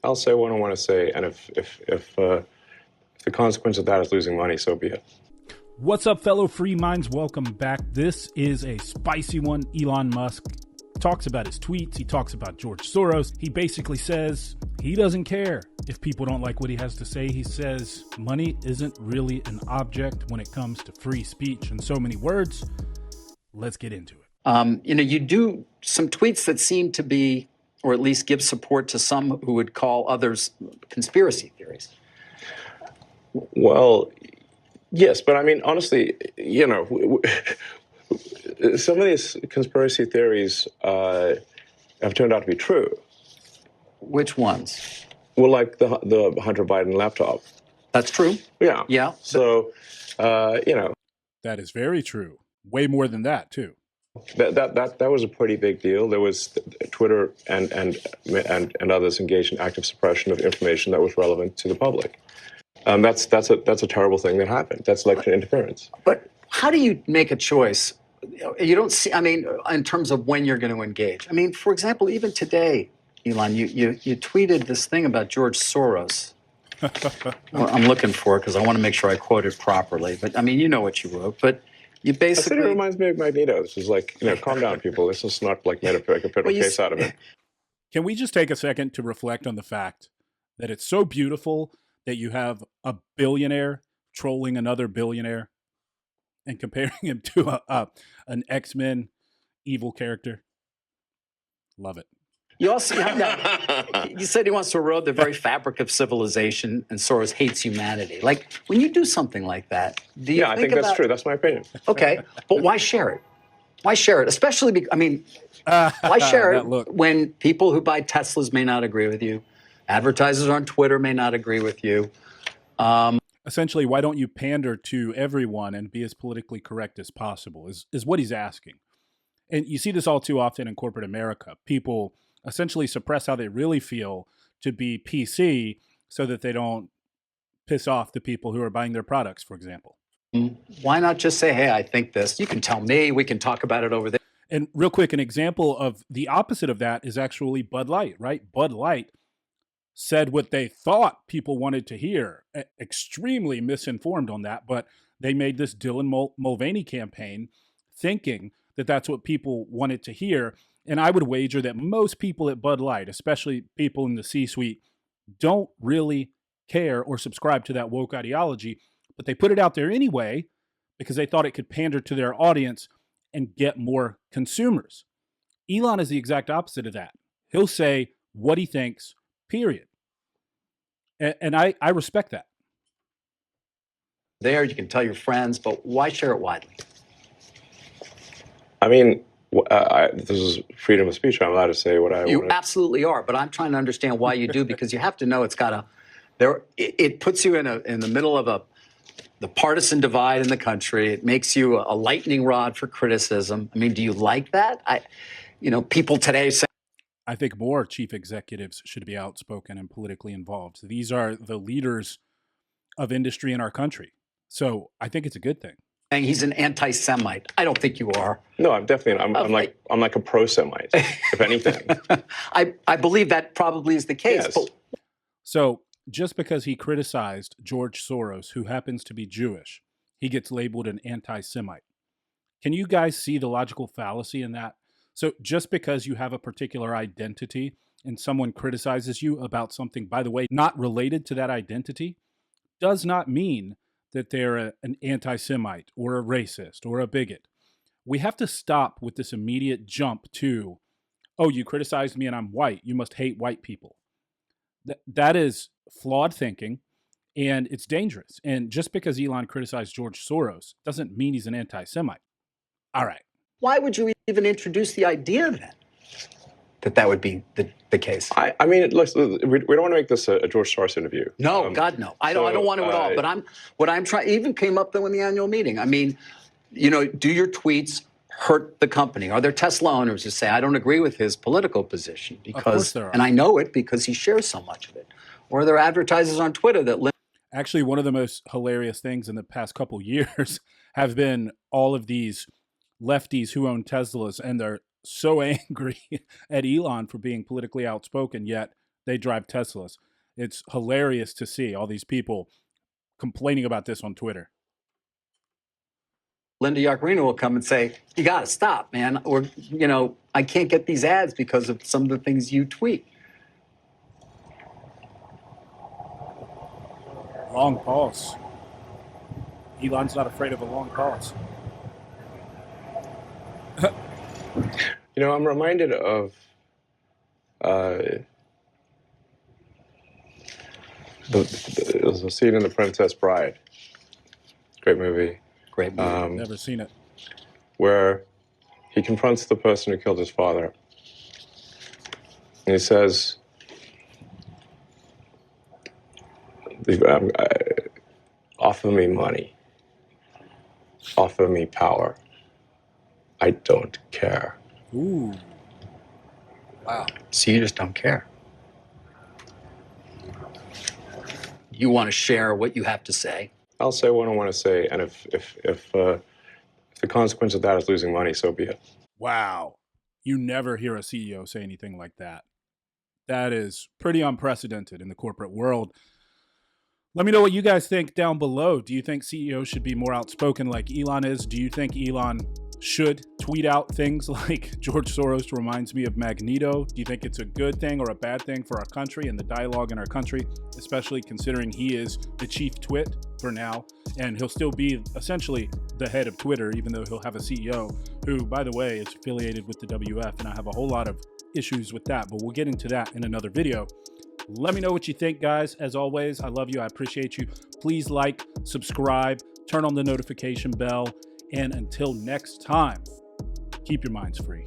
I'll say what I want to say, and if the consequence of that is losing money, so be it. What's up, fellow free minds? Welcome back. This is a spicy one. Elon Musk talks about his tweets. He talks about George Soros. He basically says he doesn't care if people don't like what he has to say. He says money isn't really an object when it comes to free speech. In so many words, let's get into it. You do some tweets that seem to be, or at least give support to some who would call others conspiracy theories. Well, yes, but I mean, honestly, some of these conspiracy theories have turned out to be true. Which ones? Well, like the Hunter Biden laptop. That's true. Yeah. Yeah. So, That is very true. Way more than that, too. That was a pretty big deal. There was Twitter and others engaged in active suppression of information that was relevant to the public. That's a terrible thing that happened. That's election interference. But how do you make a choice? You don't see, I mean, in terms of when you're going to engage. I mean, for example, even today, Elon, you tweeted this thing about George Soros. Well, I'm looking for it because I want to make sure I quote it properly. But I mean, you know what you wrote. But you basically. It reminds me of Magneto. This is like, calm down, people. This is not like made a federal case out of it. Can we just take a second to reflect on the fact that it's so beautiful that you have a billionaire trolling another billionaire and comparing him to an X-Men evil character? Love it. You also you said he wants to erode the very fabric of civilization, and Soros hates humanity. Like, when you do something like that, do you I think that's true. That's my opinion. Okay, but why share it? Why share it? Especially, why share it when people who buy Teslas may not agree with you, advertisers on Twitter may not agree with you. Essentially, why don't you pander to everyone and be as politically correct as possible is what he's asking. And you see this all too often in corporate America. People essentially suppress how they really feel to be PC so that they don't piss off the people who are buying their products, for example. Why not just say, hey, I think this. You can tell me. We can talk about it over there. And real quick, an example of the opposite of that is actually Bud Light, right? Bud Light said what they thought people wanted to hear, extremely misinformed on that, but they made this Dylan Mulvaney campaign thinking that that's what people wanted to hear. And I would wager that most people at Bud Light, especially people in the C-suite, don't really care or subscribe to that woke ideology, but they put it out there anyway because they thought it could pander to their audience and get more consumers. Elon is the exact opposite of that. He'll say what he thinks, period. And I respect that. There, you can tell your friends, but why share it widely? I mean, this is freedom of speech. I'm allowed to say what I want. You absolutely are, but I'm trying to understand why you do, because you have to know it's got it puts you in the middle of the partisan divide in the country. It makes you a lightning rod for criticism. I mean, do you like that? People today say, I think more chief executives should be outspoken and politically involved. These are the leaders of industry in our country. So I think it's a good thing. He's an anti-Semite. I don't think you are. No, I'm definitely. I'm like a pro-Semite, if anything. I believe that probably is the case. Yes. But so just because he criticized George Soros, who happens to be Jewish, he gets labeled an anti-Semite. Can you guys see the logical fallacy in that? So just because you have a particular identity and someone criticizes you about something, by the way, not related to that identity, does not mean that they're an anti-Semite or a racist or a bigot. We have to stop with this immediate jump to, oh, you criticized me and I'm white, you must hate white people. That is flawed thinking, and it's dangerous. And just because Elon criticized George Soros doesn't mean he's an anti-Semite. All right. Why would you even introduce the idea then that would be the case? I mean, look, we don't want to make this a George Soros interview. No, God, no. I don't want to at all. But what I'm trying, even came up though in the annual meeting. I mean, do your tweets hurt the company? Are there Tesla owners who say, I don't agree with his political position because, of course there are. And I know it because he shares so much of it? Or are there advertisers on Twitter that Actually, one of the most hilarious things in the past couple years have been all of these lefties who own Teslas, and they're so angry at Elon for being politically outspoken, yet they drive Teslas. It's hilarious to see all these people complaining about this on Twitter. Linda Yaccarino will come and say, you got to stop, man. Or, I can't get these ads because of some of the things you tweet. Long pause. Elon's not afraid of a long pause. I'm reminded of there's a scene in The Princess Bride. Great movie. Great movie. Never seen it. Where he confronts the person who killed his father. And he says, offer me money. Offer me power. I don't care. Ooh. Wow. So you just don't care. You want to share what you have to say. I'll say what I want to say, and if the consequence of that is losing money, so be it. Wow. You never hear a CEO say anything like that. That is pretty unprecedented in the corporate world. Let me know what you guys think down below. Do you think CEOs should be more outspoken like Elon is? Do you think Elon should tweet out things like George Soros reminds me of Magneto? Do you think it's a good thing or a bad thing for our country and the dialogue in our country, especially considering he is the chief twit for now, and he'll still be essentially the head of Twitter, even though he'll have a CEO who, by the way, is affiliated with the WF, and I have a whole lot of issues with that, but we'll get into that in another video. Let me know what you think, guys. As always, I love you. I appreciate you. Please like, subscribe, turn on the notification bell, and until next time, keep your minds free.